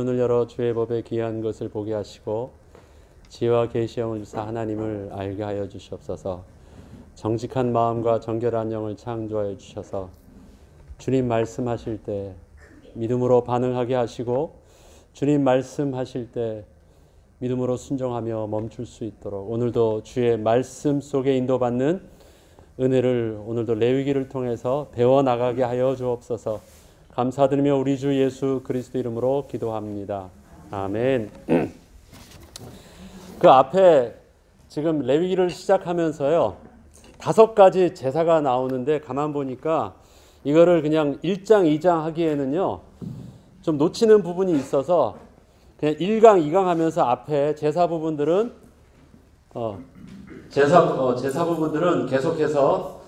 눈을 열어 주의 법에 귀한 것을 보게 하시고 지혜와 계시형을 주사 하나님을 알게 하여 주시옵소서. 정직한 마음과 정결한 영을 창조하여 주셔서 주님 말씀하실 때 믿음으로 반응하게 하시고 주님 말씀하실 때 믿음으로 순종하며 멈출 수 있도록 오늘도 주의 말씀 속에 인도받는 은혜를 오늘도 레위기를 통해서 배워나가게 하여 주옵소서. 감사드리며 우리 주 예수 그리스도 이름으로 기도합니다. 아멘. 그 앞에 지금 레위기를 시작하면서요 5가지 제사가 나오는데 가만 보니까 이거를 그냥 1장 2장 하기에는요 좀 놓치는 부분이 있어서 그냥 1강 2강 하면서 앞에 제사 부분들은 제사 부분들은 계속해서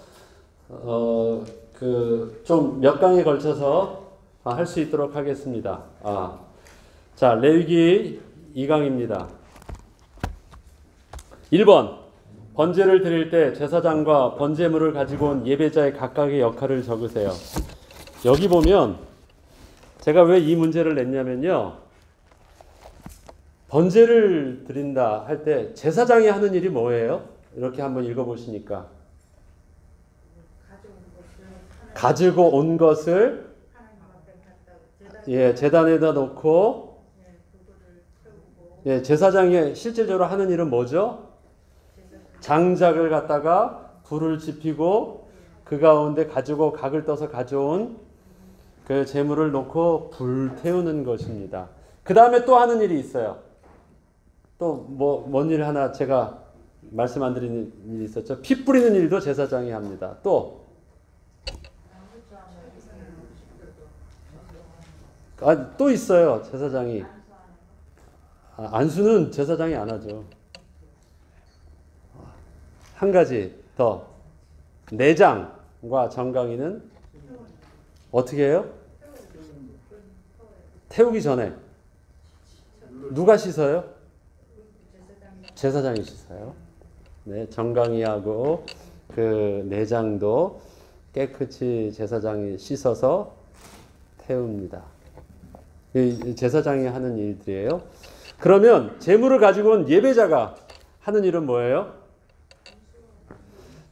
그 좀 몇 강에 걸쳐서 할 수 있도록 하겠습니다. 자, 레위기 2강입니다. 1번 번제를 드릴 때 제사장과 번제물을 가지고 온 예배자의 각각의 역할을 적으세요. 여기 보면 제가 왜 이 문제를 냈냐면요. 번제를 드린다 할 때 제사장이 하는 일이 뭐예요? 이렇게 한번 읽어보시니까 가지고 온 것을 제단에다 놓고 제사장이 실질적으로 하는 일은 뭐죠? 장작을 갖다가 불을 지피고 그 가운데 가지고 각을 떠서 가져온 그 제물을 놓고 불 태우는 것입니다. 그 다음에 또 하는 일이 있어요. 또 뭔 일 하나 제가 말씀 안 드리는 일이 있었죠. 피 뿌리는 일도 제사장이 합니다. 또 또 있어요. 제사장이 안수는 제사장이 안 하죠. 한 가지 더 내장과 정강이는 어떻게 해요? 태우기 전에 누가 씻어요? 제사장이 씻어요. 네, 정강이하고 그 내장도 깨끗이 제사장이 씻어서 태웁니다. 제사장이 하는 일들이에요. 그러면 제물을 가지고 온 예배자가 하는 일은 뭐예요?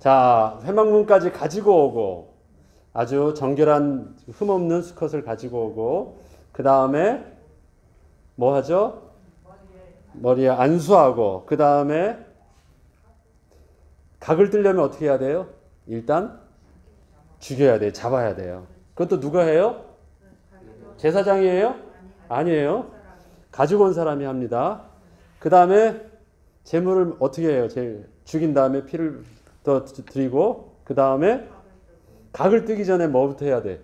자, 회막문까지 가지고 오고 아주 정결한 흠없는 수컷을 가지고 오고 그 다음에 뭐 하죠? 머리에 안수하고 그 다음에 각을 뜨려면 어떻게 해야 돼요? 일단 죽여야 돼요. 잡아야 돼요. 그것도 누가 해요? 제사장이에요? 아니에요. 가지고 온 사람이 합니다. 그 다음에 제물을 어떻게 해요? 죽인 다음에 피를 더 드리고 그 다음에 각을 뜨기 전에 뭐부터 해야 돼?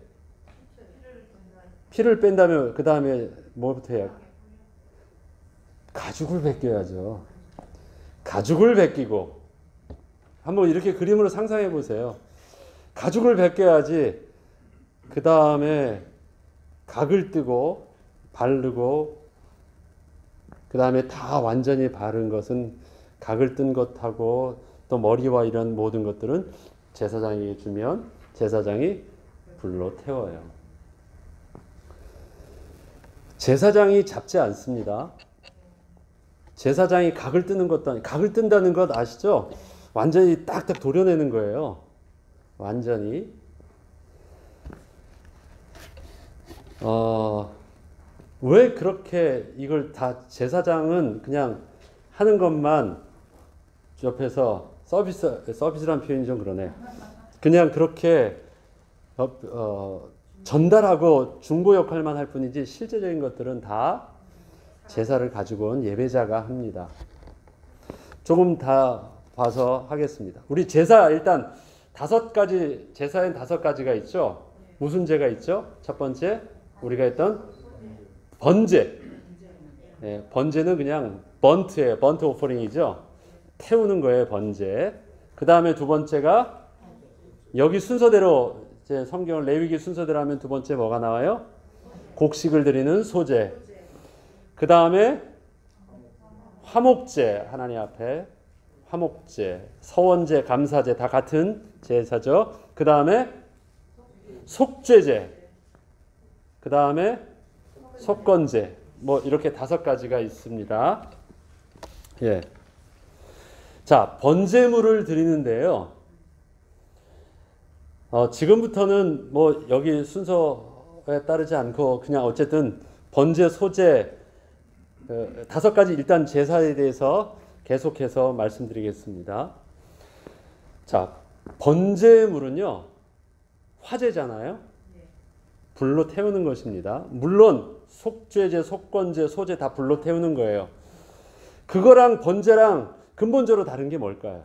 피를 뺀 다음에 그 다음에 뭐부터 해야 돼? 가죽을 벗겨야죠. 가죽을 벗기고 한번 이렇게 그림으로 상상해 보세요. 가죽을 벗겨야지 그 다음에 각을 뜨고 바르고 그 다음에 다 완전히 바른 것은 각을 뜬 것하고 또 머리와 이런 모든 것들은 제사장이 주면 제사장이 불로 태워요. 제사장이 잡지 않습니다. 제사장이 각을 뜨는 것도 아니고 각을 뜬다는 것 아시죠? 완전히 딱딱 도려내는 거예요. 완전히. 왜 그렇게 이걸 다 제사장은 그냥 하는 것만 옆에서 서비스란 표현이 좀 그러네. 그냥 그렇게 전달하고 중보 역할만 할 뿐이지 실제적인 것들은 다 제사를 가지고 온 예배자가 합니다. 조금 다 봐서 하겠습니다. 우리 제사 일단 5가지 제사엔 5가지가 있죠. 무슨 제가 있죠? 첫 번째 우리가 했던 번제. 네, 번제는 그냥 번트예요. 번트 오퍼링이죠. 태우는 거예요. 번제. 그 다음에 두 번째가 여기 순서대로 이제 성경을 레위기 순서대로 하면 두 번째 뭐가 나와요? 곡식을 드리는 소제. 그 다음에 화목제. 하나님 앞에 화목제, 서원제, 감사제 다 같은 제사죠. 그 다음에 속죄제. 그 다음에 속건제. 뭐 이렇게 5가지가 있습니다. 예. 자, 번제물을 드리는데요. 지금부터는 뭐 여기 순서에 따르지 않고 그냥 어쨌든 번제, 소제 5가지 일단 제사에 대해서 계속해서 말씀드리겠습니다. 자, 번제물은요, 화제잖아요. 불로 태우는 것입니다. 물론 속죄제, 속건제, 소제 다 불로 태우는 거예요. 그거랑 번제랑 근본적으로 다른 게 뭘까요?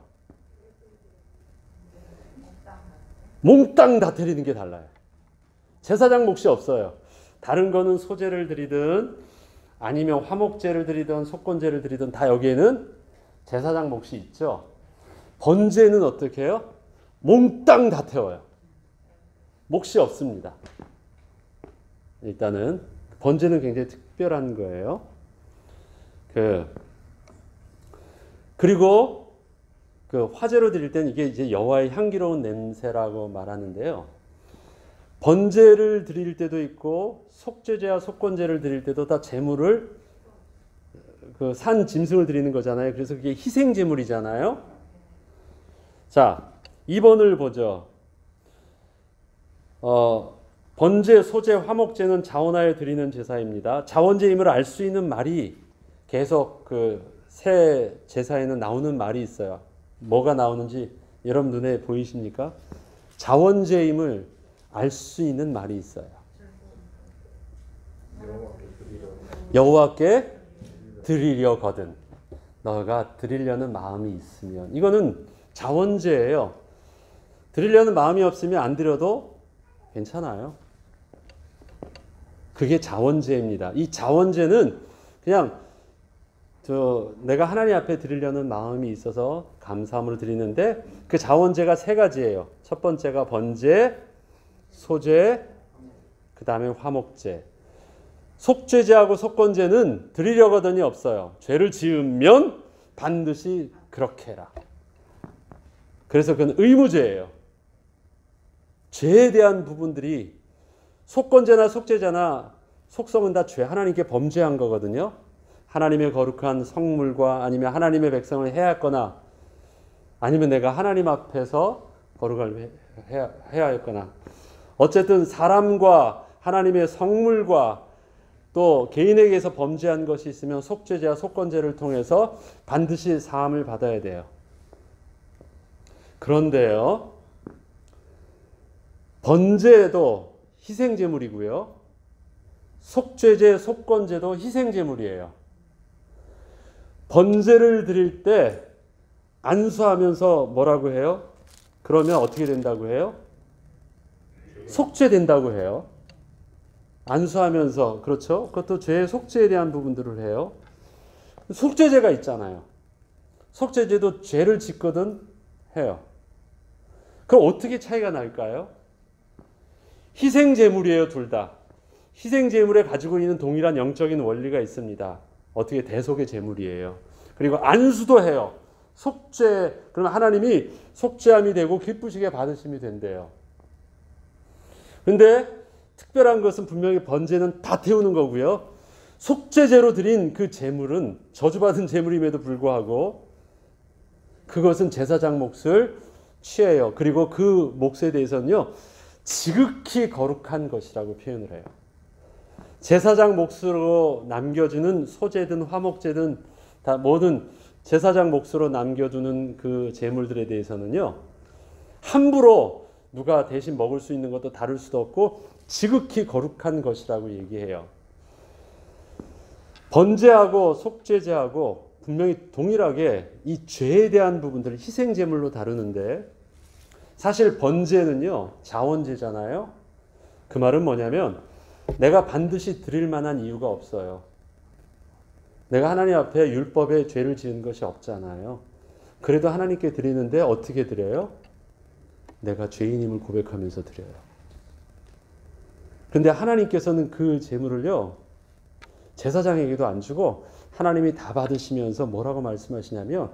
몽땅 다 드리는 게 달라요. 제사장 몫이 없어요. 다른 거는 소제를 드리든 아니면 화목제를 드리든 속건제를 드리든 다 여기에는 제사장 몫이 있죠. 번제는 어떻게 해요? 몽땅 다 태워요. 몫이 없습니다. 일단은 번제는 굉장히 특별한 거예요. 그리고 그 화제로 드릴 때는 이게 이제 여호와의 향기로운 냄새라고 말하는데요. 번제를 드릴 때도 있고 속죄제와 속건제를 드릴 때도 다 제물을 그 산 짐승을 드리는 거잖아요. 그래서 그게 희생 제물이잖아요. 자, 2번을 보죠. 번제, 소제, 화목제는 자원하여 드리는 제사입니다. 자원제임을 알 수 있는 말이 계속 그 새 제사에는 나오는 말이 있어요. 뭐가 나오는지 여러분 눈에 보이십니까? 자원제임을 알 수 있는 말이 있어요. 여호와께 드리려거든 너가 드리려는 마음이 있으면. 이거는 자원제예요. 드리려는 마음이 없으면 안 드려도 괜찮아요. 그게 자원제입니다. 이 자원제는 그냥 내가 하나님 앞에 드리려는 마음이 있어서 감사함으로 드리는데 그 자원제가 3가지예요. 첫 번째가 번제, 소제, 그 다음에 화목제. 속죄제하고 속건제는 드리려거든이 없어요. 죄를 지으면 반드시 그렇게 해라. 그래서 그건 의무제예요. 죄에 대한 부분들이 속건제나 속죄제나 속성은 다 죄, 하나님께 범죄한 거거든요. 하나님의 거룩한 성물과 아니면 하나님의 백성을 해했거나 아니면 내가 하나님 앞에서 거룩을 해야 했거나 어쨌든 사람과 하나님의 성물과 또 개인에게서 범죄한 것이 있으면 속죄제와 속건제를 통해서 반드시 사함을 받아야 돼요. 그런데요, 번제도 희생제물이고요. 속죄제, 속건제도 희생제물이에요. 번제를 드릴 때 안수하면서 뭐라고 해요? 그러면 어떻게 된다고 해요? 속죄된다고 해요. 안수하면서, 그렇죠? 그것도 죄의 속죄에 대한 부분들을 해요. 속죄제가 있잖아요. 속죄제도 죄를 짓거든 해요. 그럼 어떻게 차이가 날까요? 희생제물이에요, 둘 다. 희생제물에 가지고 있는 동일한 영적인 원리가 있습니다. 어떻게 대속의 제물이에요. 그리고 안수도 해요. 속죄, 그러면 하나님이 속죄함이 되고 기쁘시게 받으심이 된대요. 근데 특별한 것은 분명히 번제는 다 태우는 거고요. 속죄제로 드린 그 제물은 저주받은 제물임에도 불구하고 그것은 제사장 몫을 취해요. 그리고 그 몫에 대해서는요, 지극히 거룩한 것이라고 표현을 해요. 제사장 몫으로 남겨주는 소제든 화목제든 다 모든 제사장 몫으로 남겨두는 그 제물들에 대해서는요, 함부로 누가 대신 먹을 수 있는 것도 다룰 수도 없고 지극히 거룩한 것이라고 얘기해요. 번제하고 속죄제하고 분명히 동일하게 이 죄에 대한 부분들을 희생제물로 다루는데 사실 번제는요, 자원제잖아요. 그 말은 뭐냐면 내가 반드시 드릴 만한 이유가 없어요. 내가 하나님 앞에 율법에 죄를 지은 것이 없잖아요. 그래도 하나님께 드리는데 어떻게 드려요? 내가 죄인임을 고백하면서 드려요. 그런데 하나님께서는 그 제물을요, 제사장에게도 안 주고 하나님이 다 받으시면서 뭐라고 말씀하시냐면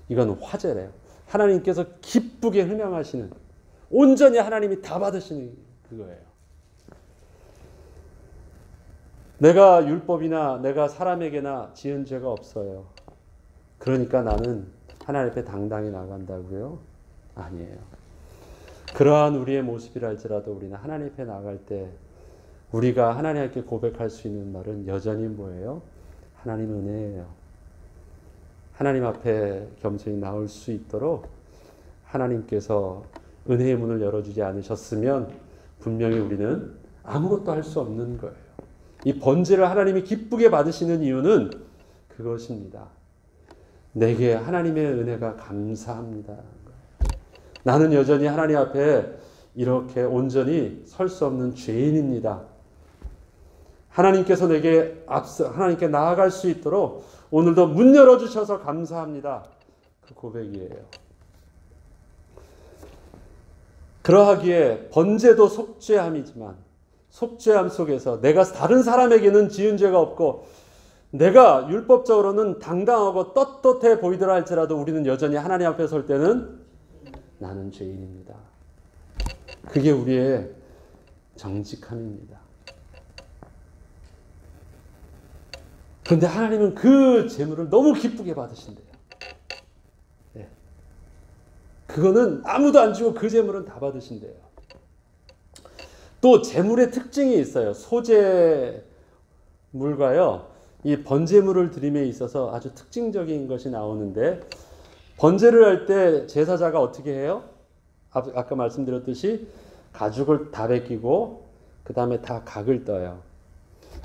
이건 화제래요. 하나님께서 기쁘게 흠양하시는, 온전히 하나님이 다 받으시는 그거예요. 내가 율법이나 내가 사람에게나 지은 죄가 없어요. 그러니까 나는 하나님 앞에 당당히 나간다고요? 아니에요. 그러한 우리의 모습이랄지라도 우리는 하나님 앞에 나갈 때 우리가 하나님께 고백할 수 있는 말은 여전히 뭐예요? 하나님 은혜예요. 하나님 앞에 겸손히 나올 수 있도록 하나님께서 은혜의 문을 열어주지 않으셨으면 분명히 우리는 아무것도 할 수 없는 거예요. 이 번제를 하나님이 기쁘게 받으시는 이유는 그것입니다. 내게 하나님의 은혜가 감사합니다. 나는 여전히 하나님 앞에 이렇게 온전히 설 수 없는 죄인입니다. 하나님께서 내게 하나님께 나아갈 수 있도록 오늘도 문 열어주셔서 감사합니다. 그 고백이에요. 그러하기에 번제도 속죄함이지만 속죄함 속에서 내가 다른 사람에게는 지은 죄가 없고 내가 율법적으로는 당당하고 떳떳해 보이더라 할지라도 우리는 여전히 하나님 앞에 설 때는 나는 죄인입니다. 그게 우리의 정직함입니다. 그런데 하나님은 그 제물을 너무 기쁘게 받으신대요. 네. 그거는 아무도 안 주고 그 제물은 다 받으신대요. 또 제물의 특징이 있어요. 소제물과요, 이 번제물을 드림에 있어서 아주 특징적인 것이 나오는데, 번제를 할 때 제사자가 어떻게 해요? 아까 말씀드렸듯이 가죽을 다 벗기고 그 다음에 다 각을 떠요.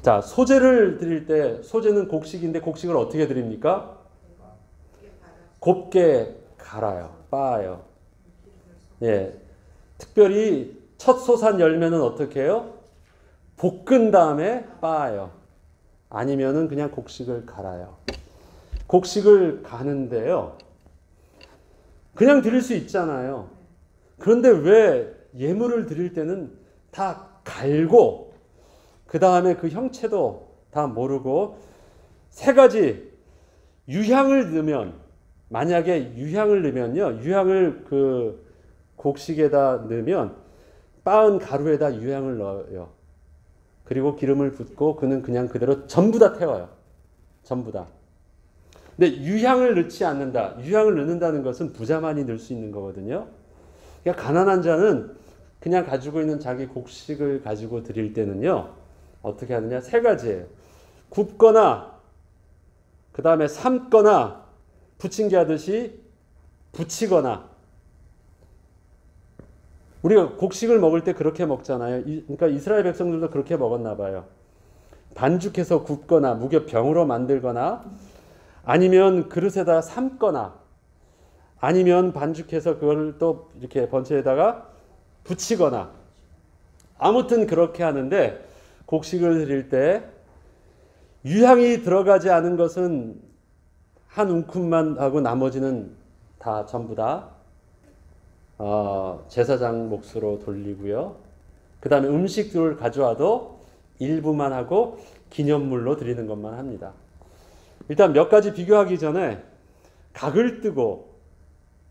자, 소제를 드릴 때 소제는 곡식인데 곡식을 어떻게 드립니까? 곱게 갈아요. 빻아요. 예. 특별히 첫 솟한 열매는 어떻게 해요? 볶은 다음에 빻아요. 아니면은 그냥 곡식을 갈아요. 곡식을 가는데요, 그냥 드릴 수 있잖아요. 그런데 왜 예물을 드릴 때는 다 갈고 그 다음에 그 형체도 다 모르고 세 가지 유향을 넣으면, 만약에 유향을 넣으면요, 유향을 그 곡식에다 넣으면 빻은 가루에다 유향을 넣어요. 그리고 기름을 붓고 그는 그냥 그대로 전부 다 태워요. 전부 다. 근데 유향을 넣지 않는다. 유향을 넣는다는 것은 부자만이 넣을 수 있는 거거든요. 그러니까 가난한 자는 그냥 가지고 있는 자기 곡식을 가지고 드릴 때는요, 어떻게 하느냐? 세 가지예요. 굽거나 그 다음에 삶거나 부침개 하듯이 부치거나. 우리가 곡식을 먹을 때 그렇게 먹잖아요. 그러니까 이스라엘 백성들도 그렇게 먹었나 봐요. 반죽해서 굽거나 무교병으로 만들거나, 아니면 그릇에다 삶거나, 아니면 반죽해서 그걸 또 이렇게 번체에다가 붙이거나, 아무튼 그렇게 하는데, 곡식을 드릴 때 유향이 들어가지 않은 것은 한 움큼만 하고 나머지는 다 전부 다 제사장 몫으로 돌리고요. 그 다음에 음식들을 가져와도 일부만 하고 기념물로 드리는 것만 합니다. 일단 몇 가지 비교하기 전에 각을 뜨고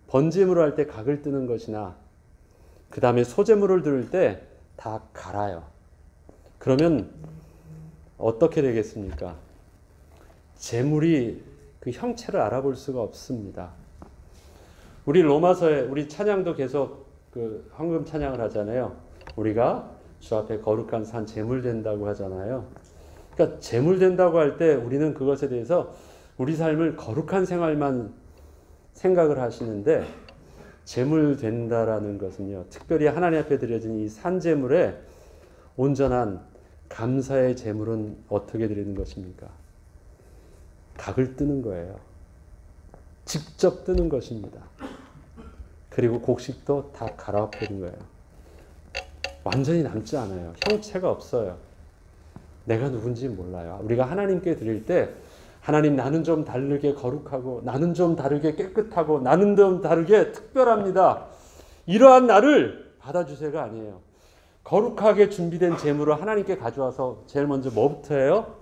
번제물을 할 때 각을 뜨는 것이나 그 다음에 소제물을 드릴 때 다 갈아요. 그러면 어떻게 되겠습니까? 제물이 그 형체를 알아볼 수가 없습니다. 우리 로마서에 우리 찬양도 계속 그 헌금 찬양을 하잖아요. 우리가 주 앞에 거룩한 산 제물 된다고 하잖아요. 그러니까 제물 된다고 할 때 우리는 그것에 대해서 우리 삶을 거룩한 생활만 생각을 하시는데, 제물 된다라는 것은요, 특별히 하나님 앞에 드려진 이 산제물에 온전한 감사의 제물은 어떻게 드리는 것입니까? 각을 뜨는 거예요. 직접 뜨는 것입니다. 그리고 곡식도 다 갈아엎는 거예요. 완전히 남지 않아요. 형체가 없어요. 내가 누군지 몰라요. 우리가 하나님께 드릴 때, 하나님, 나는 좀 다르게 거룩하고 나는 좀 다르게 깨끗하고 나는 좀 다르게 특별합니다, 이러한 나를 받아주세요가 아니에요. 거룩하게 준비된 제물을 하나님께 가져와서 제일 먼저 뭐부터 해요?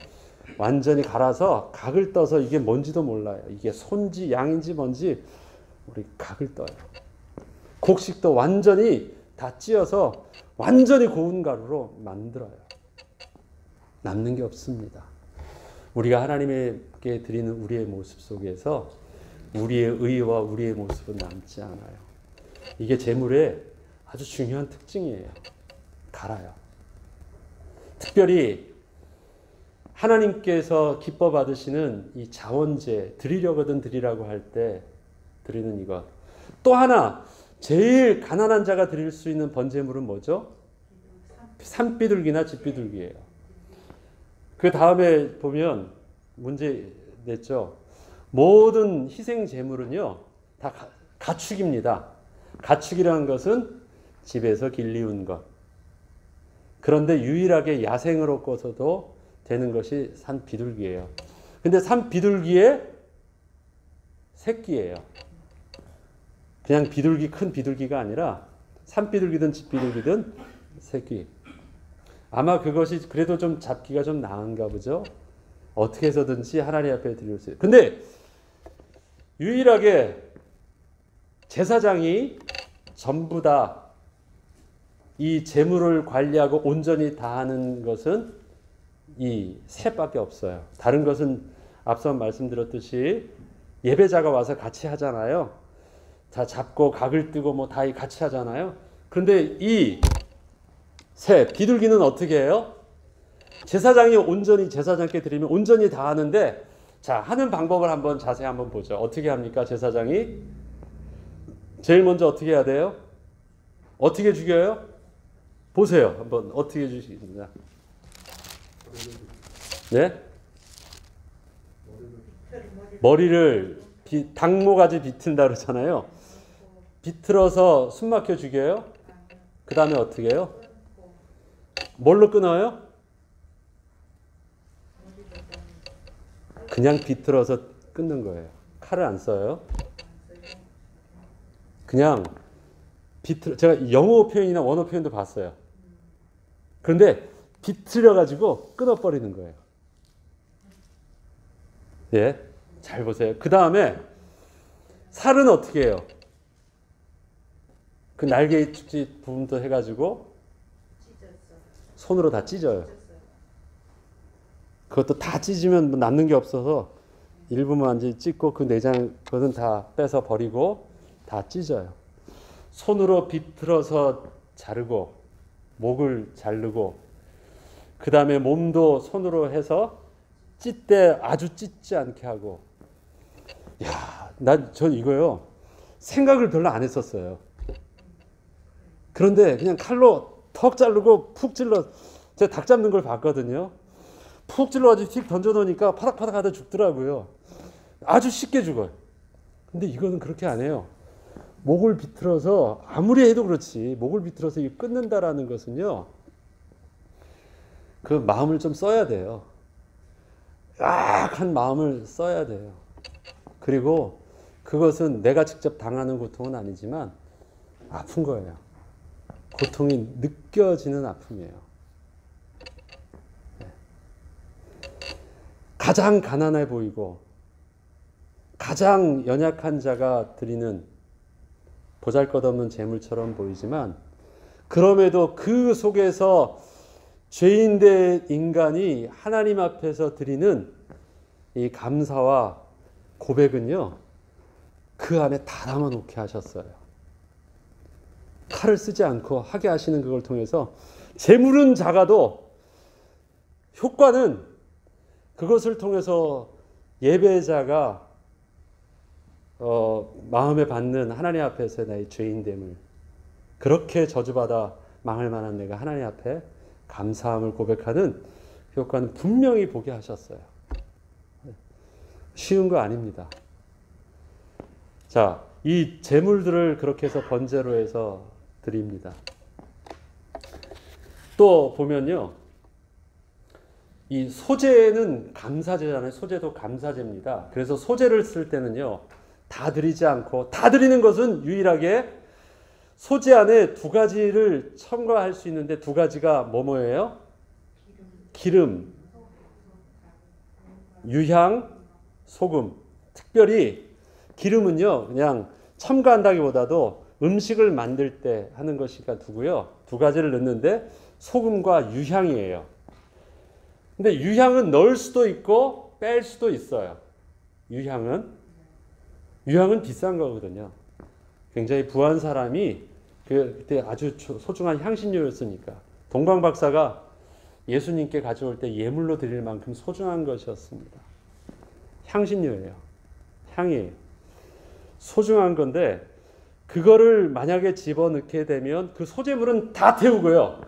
완전히 갈아서 각을 떠서, 이게 뭔지도 몰라요. 이게 손지 양인지 뭔지 우리 각을 떠요. 곡식도 완전히 다 찧어서 완전히 고운 가루로 만들어요. 남는 게 없습니다. 우리가 하나님께 드리는 우리의 모습 속에서 우리의 의와 우리의 모습은 남지 않아요. 이게 재물의 아주 중요한 특징이에요. 갈아요. 특별히 하나님께서 기뻐 받으시는 이 자원제, 드리려거든 드리라고 할 때 드리는 이것. 또 하나, 제일 가난한 자가 드릴 수 있는 번제물은 뭐죠? 산비둘기나 집비둘기예요. 그 다음에 보면 문제 냈죠. 모든 희생 제물은요, 다 가축입니다. 가축이라는 것은 집에서 길리운 것. 그런데 유일하게 야생으로 꺼서도 되는 것이 산비둘기예요. 근데 산비둘기의 새끼예요. 그냥 비둘기, 큰 비둘기가 아니라 산비둘기든 집비둘기든 새끼. 아마 그것이 그래도 좀 잡기가 좀 나은가 보죠. 어떻게 해서든지 하나님 앞에 드릴 수 있어요. 근데 유일하게 제사장이 전부 다 이 제물을 관리하고 온전히 다 하는 것은 이 셋밖에 없어요. 다른 것은 앞서 말씀드렸듯이 예배자가 와서 같이 하잖아요. 다 잡고 각을 뜨고 뭐 다 같이 하잖아요. 그런데 이 셋, 비둘기는 어떻게 해요? 제사장이 온전히 제사장께 드리면 온전히 다 하는데, 자, 하는 방법을 한번 자세히 한번 보죠. 어떻게 합니까? 제사장이 제일 먼저 어떻게 해야 돼요? 어떻게 죽여요? 보세요. 한번 어떻게 주시겠습니다. 네? 머리를 닭모가지 비튼다 그러잖아요. 비틀어서 숨 막혀 죽여요? 그 다음에 어떻게 해요? 뭘로 끊어요? 그냥 비틀어서 끊는 거예요. 칼을 안 써요. 그냥 제가 영어 표현이나 원어 표현도 봤어요. 그런데 비틀려가지고 끊어버리는 거예요. 예, 잘 보세요. 그 다음에 살은 어떻게 해요? 그 날개 축지 부분도 해가지고 손으로 다 찢어요. 그것도 다 찢으면 남는 게 없어서 일부만 완전히 찢고 그 내장 그것은 다 빼서 버리고 다 찢어요. 손으로 비틀어서 자르고 목을 자르고 그 다음에 몸도 손으로 해서 찢되 아주 찢지 않게 하고. 야, 전 이거요 생각을 별로 안 했었어요. 그런데 그냥 칼로 턱 자르고 푹 찔러. 제가 닭 잡는 걸 봤거든요. 푹 찔러가지고 틱 던져놓으니까 파닥파닥 하다 죽더라고요. 아주 쉽게 죽어요. 근데 이거는 그렇게 안 해요. 목을 비틀어서 아무리 해도 그렇지 목을 비틀어서 이거 끊는다라는 것은요, 그 마음을 좀 써야 돼요. 약한 마음을 써야 돼요. 그리고 그것은 내가 직접 당하는 고통은 아니지만 아픈 거예요. 고통이 느껴지는 아픔이에요. 가장 가난해 보이고 가장 연약한 자가 드리는 보잘것없는 재물처럼 보이지만, 그럼에도 그 속에서 죄인된 인간이 하나님 앞에서 드리는 이 감사와 고백은요, 그 안에 다 담아놓게 하셨어요. 칼을 쓰지 않고 하게 하시는 그걸 통해서 재물은 작아도 효과는 그것을 통해서 예배자가 마음에 받는 하나님 앞에서 나의 죄인됨을, 그렇게 저주받아 망할 만한 내가 하나님 앞에 감사함을 고백하는 효과는 분명히 보게 하셨어요. 쉬운 거 아닙니다. 자, 이 제물들을 그렇게 해서 번제로 해서 드립니다. 또 보면요, 이 소제는 감사제잖아요. 소제도 감사제입니다. 그래서 소제를 쓸 때는요, 다 드리지 않고, 다 드리는 것은 유일하게 소제 안에 두 가지를 첨가할 수 있는데, 두 가지가 뭐예요? 기름, 유향, 소금. 특별히 기름은요, 그냥 첨가한다기보다도 음식을 만들 때 하는 것이니까 두고요. 두 가지를 넣는데 소금과 유향이에요. 근데 유향은 넣을 수도 있고 뺄 수도 있어요. 유향은 비싼 거거든요. 굉장히 부한 사람이 그때 아주 소중한 향신료였으니까 동방 박사가 예수님께 가져올 때 예물로 드릴 만큼 소중한 것이었습니다. 향신료예요. 향이에요. 소중한 건데 그거를 만약에 집어넣게 되면 그 소재물은 다 태우고요.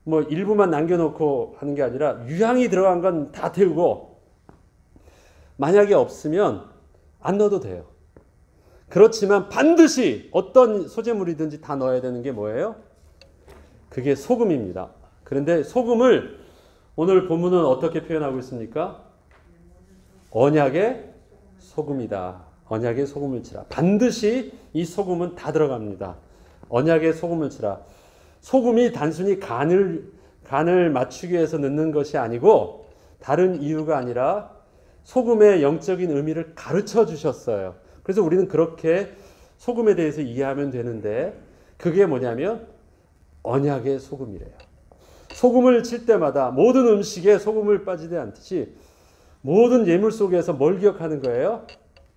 뭐 일부만 남겨놓고 하는 게 아니라 유향이 들어간 건 다 태우고 만약에 없으면 안 넣어도 돼요. 그렇지만 반드시 어떤 소재물이든지 다 넣어야 되는 게 뭐예요? 그게 소금입니다. 그런데 소금을 오늘 본문은 어떻게 표현하고 있습니까? 언약의 소금이다. 언약의 소금을 치라. 반드시 이 소금은 다 들어갑니다. 언약의 소금을 치라. 소금이 단순히 간을 맞추기 위해서 넣는 것이 아니고 다른 이유가 아니라 소금의 영적인 의미를 가르쳐 주셨어요. 그래서 우리는 그렇게 소금에 대해서 이해하면 되는데 그게 뭐냐면 언약의 소금이래요. 소금을 칠 때마다 모든 음식에 소금을 빠지지 않듯이 모든 예물 속에서 뭘 기억하는 거예요?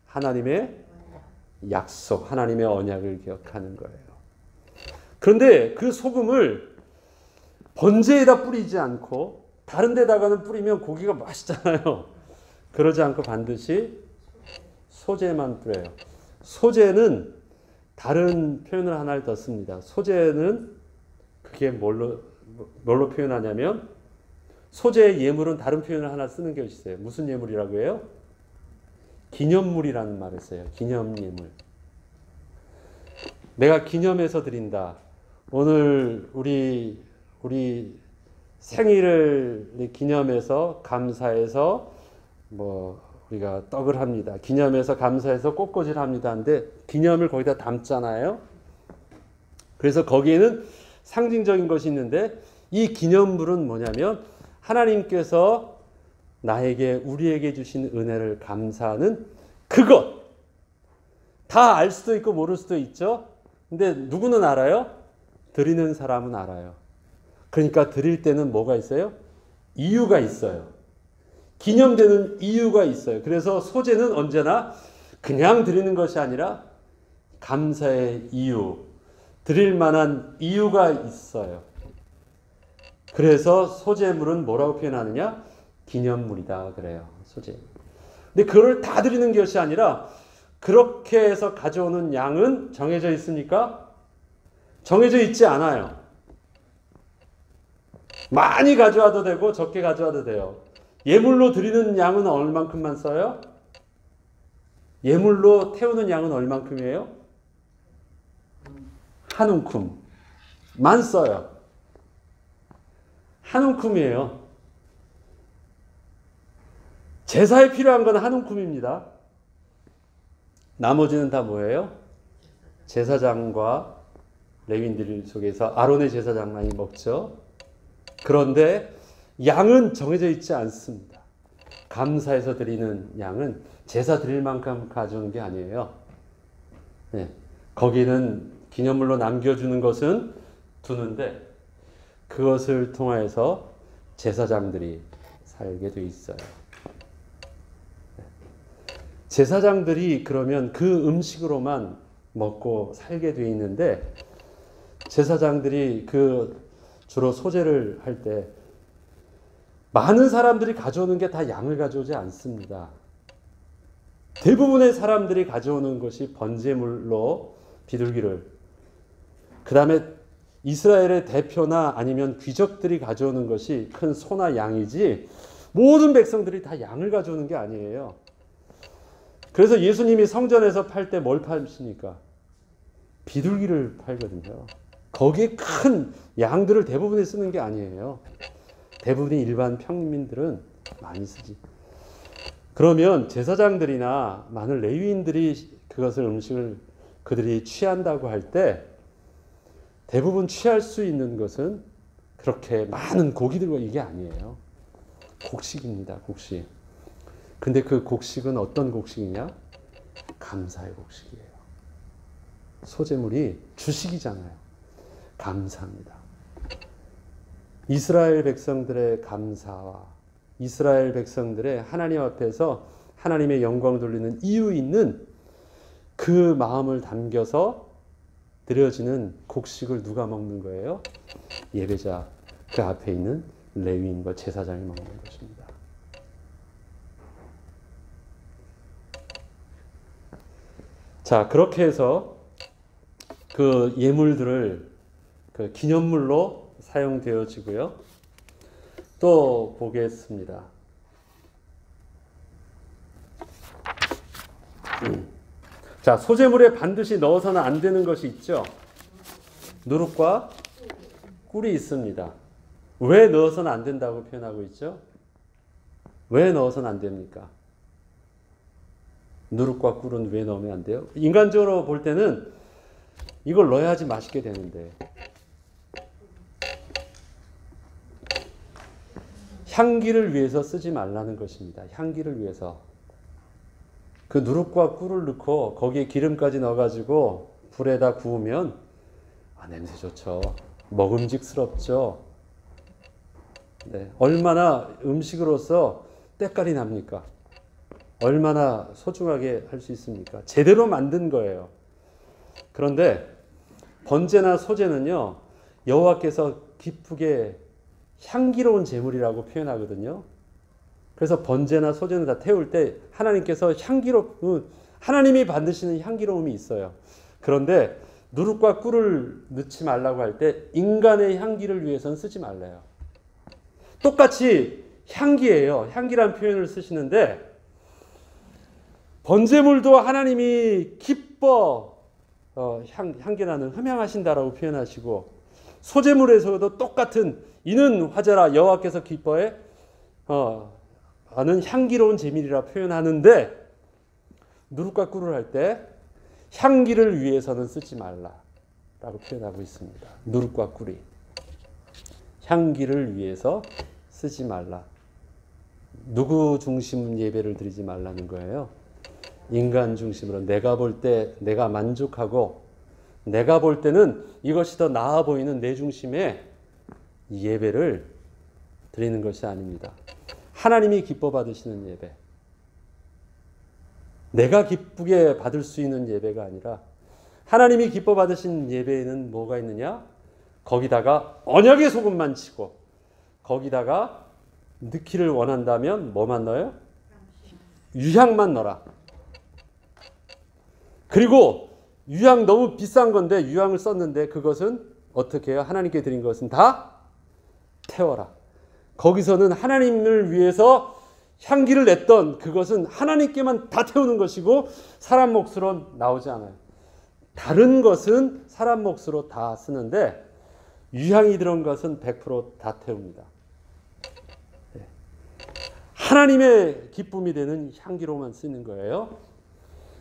하나님의 약속, 하나님의 언약을 기억하는 거예요. 그런데 그 소금을 번제에다 뿌리지 않고 다른 데다가는 뿌리면 고기가 맛있잖아요. 그러지 않고 반드시 소재만 뿌려요. 소재는 다른 표현을 하나를 더 씁니다. 소재는 그게 뭘로 표현하냐면 소재의 예물은 다른 표현을 하나 쓰는 게 있어요. 무슨 예물이라고 해요? 기념물이라는 말을 써요. 기념예물. 내가 기념해서 드린다. 오늘 우리 생일을 기념해서 감사해서 우리가 떡을 합니다. 기념해서 감사해서 꽃꽂이를 합니다. 근데 기념을 거기다 담잖아요. 그래서 거기에는 상징적인 것이 있는데 이 기념물은 뭐냐면 하나님께서 우리에게 주신 은혜를 감사하는 그것. 다 알 수도 있고 모를 수도 있죠. 근데 누구는 알아요? 드리는 사람은 알아요. 그러니까 드릴 때는 뭐가 있어요? 이유가 있어요. 기념되는 이유가 있어요. 그래서 소재는 언제나 그냥 드리는 것이 아니라 감사의 이유, 드릴 만한 이유가 있어요. 그래서 소재물은 뭐라고 표현하느냐? 기념물이다 그래요. 소재. 근데 그걸 다 드리는 것이 아니라 그렇게 해서 가져오는 양은 정해져 있습니까? 정해져 있지 않아요. 많이 가져와도 되고 적게 가져와도 돼요. 예물로 드리는 양은 얼만큼만 써요? 예물로 태우는 양은 얼만큼이에요? 한 움큼만 써요. 한 움큼이에요. 제사에 필요한 건 한 움큼입니다. 나머지는 다 뭐예요? 제사장과 레위인들 속에서 아론의 제사장만이 먹죠. 그런데 양은 정해져 있지 않습니다. 감사해서 드리는 양은 제사 드릴 만큼 가져오는 게 아니에요. 네. 거기는 기념물로 남겨주는 것은 두는데 그것을 통해서 제사장들이 살게 돼 있어요. 제사장들이 그러면 그 음식으로만 먹고 살게 돼 있는데 제사장들이 주로 소재를 할 때 많은 사람들이 가져오는 게 다 양을 가져오지 않습니다. 대부분의 사람들이 가져오는 것이 번제물로 비둘기를, 그 다음에 이스라엘의 대표나 아니면 귀족들이 가져오는 것이 큰 소나 양이지 모든 백성들이 다 양을 가져오는 게 아니에요. 그래서 예수님이 성전에서 팔 때 뭘 파십니까? 비둘기를 팔거든요. 거기에 큰 양들을 대부분에 쓰는 게 아니에요. 대부분의 일반 평민들은 많이 쓰지. 그러면 제사장들이나 많은 레위인들이 그것을 음식을 그들이 취한다고 할 때 대부분 취할 수 있는 것은 그렇게 많은 고기들과 이게 아니에요. 곡식입니다. 곡식. 근데 그 곡식은 어떤 곡식이냐? 감사의 곡식이에요. 소재물이 주식이잖아요. 감사합니다. 이스라엘 백성들의 감사와 이스라엘 백성들의 하나님 앞에서 하나님의 영광 돌리는 이유 있는 그 마음을 담겨서 드려지는 곡식을 누가 먹는 거예요? 예배자, 그 앞에 있는 레위인과 제사장이 먹는 것입니다. 자, 그렇게 해서 그 예물들을 그 기념물로 사용되어지고요. 또 보겠습니다. 자, 소재물에 반드시 넣어서는 안 되는 것이 있죠. 누룩과 꿀이 있습니다. 왜 넣어서는 안 된다고 표현하고 있죠? 왜 넣어서는 안 됩니까? 누룩과 꿀은 왜 넣으면 안 돼요? 인간적으로 볼 때는 이걸 넣어야지 맛있게 되는데, 향기를 위해서 쓰지 말라는 것입니다. 향기를 위해서. 그 누룩과 꿀을 넣고 거기에 기름까지 넣어가지고 불에다 구우면 냄새 좋죠. 먹음직스럽죠. 네, 얼마나 음식으로서 때깔이 납니까? 얼마나 소중하게 할 수 있습니까? 제대로 만든 거예요. 그런데 번제나 소제는요, 여호와께서 기쁘게 향기로운 제물이라고 표현하거든요. 그래서 번제나 소제는 다 태울 때 하나님께서 하나님이 만드시는 향기로움이 있어요. 그런데 누룩과 꿀을 넣지 말라고 할 때 인간의 향기를 위해서는 쓰지 말래요. 똑같이 향기예요. 향기란 표현을 쓰시는데 번제물도 하나님이 기뻐 향기나는 흠향하신다라고 표현하시고, 소제물에서도 똑같은 이는 화제라 여호와께서 기뻐해 하는 향기로운 제물이라 표현하는데, 누룩과 꿀을 할 때 향기를 위해서는 쓰지 말라라고 표현하고 있습니다. 누룩과 꿀이 향기를 위해서 쓰지 말라. 누구 중심 예배를 드리지 말라는 거예요? 인간 중심으로, 내가 볼 때 내가 만족하고 내가 볼 때는 이것이 더 나아 보이는 내 중심의 예배를 드리는 것이 아닙니다. 하나님이 기뻐 받으시는 예배, 내가 기쁘게 받을 수 있는 예배가 아니라 하나님이 기뻐 받으신 예배에는 뭐가 있느냐? 거기다가 언약의 소금만 치고 거기다가 넣기를 원한다면 뭐만 넣어요? 유향만 넣어라. 그리고 유향 너무 비싼 건데 유향을 썼는데 그것은 어떻게 해요? 하나님께 드린 것은 다 태워라. 거기서는 하나님을 위해서 향기를 냈던 그것은 하나님께만 다 태우는 것이고 사람 몫으로 나오지 않아요. 다른 것은 사람 몫으로 다 쓰는데 유향이 들어간 것은 100% 다 태웁니다. 하나님의 기쁨이 되는 향기로만 쓰는 거예요.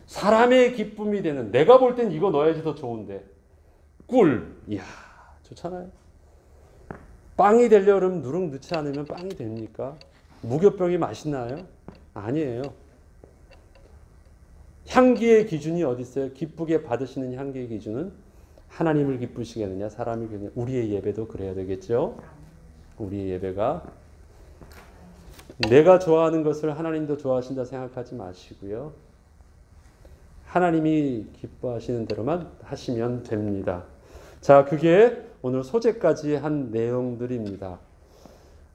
사람의 기쁨이 되는, 내가 볼 땐 이거 넣어야지 더 좋은데 꿀, 이야 좋잖아요. 빵이 되려고 그러면 누룩 넣지 않으면 빵이 됩니까? 무교병이 맛있나요? 아니에요. 향기의 기준이 어디 있어요? 기쁘게 받으시는 향기의 기준은 하나님을 기쁘시게 하느냐 사람을 기쁘시게 하느냐. 우리의 예배도 그래야 되겠죠. 우리의 예배가 내가 좋아하는 것을 하나님도 좋아하신다 생각하지 마시고요. 하나님이 기뻐하시는 대로만 하시면 됩니다. 자, 그게 오늘 소제까지 한 내용들입니다.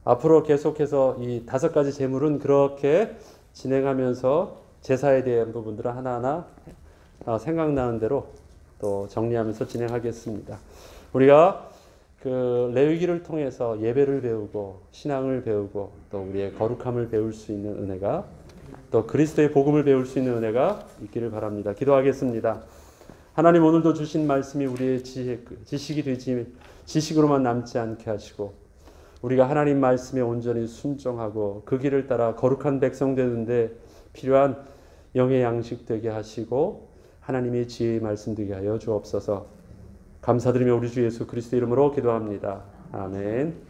앞으로 계속해서 이 5가지 제물은 그렇게 진행하면서 제사에 대한 부분들을 하나하나 생각나는 대로 또 정리하면서 진행하겠습니다. 우리가 그 레위기를 통해서 예배를 배우고 신앙을 배우고 또 우리의 거룩함을 배울 수 있는 은혜가, 또 그리스도의 복음을 배울 수 있는 은혜가 있기를 바랍니다. 기도하겠습니다. 하나님, 오늘도 주신 말씀이 우리의 지식이 되지 지식으로만 남지 않게 하시고 우리가 하나님 말씀에 온전히 순종하고 그 길을 따라 거룩한 백성 되는데 필요한 영의 양식 되게 하시고 하나님의 지혜의 말씀 되게 하여 주옵소서. 감사드리며 우리 주 예수 그리스도 이름으로 기도합니다. 아멘.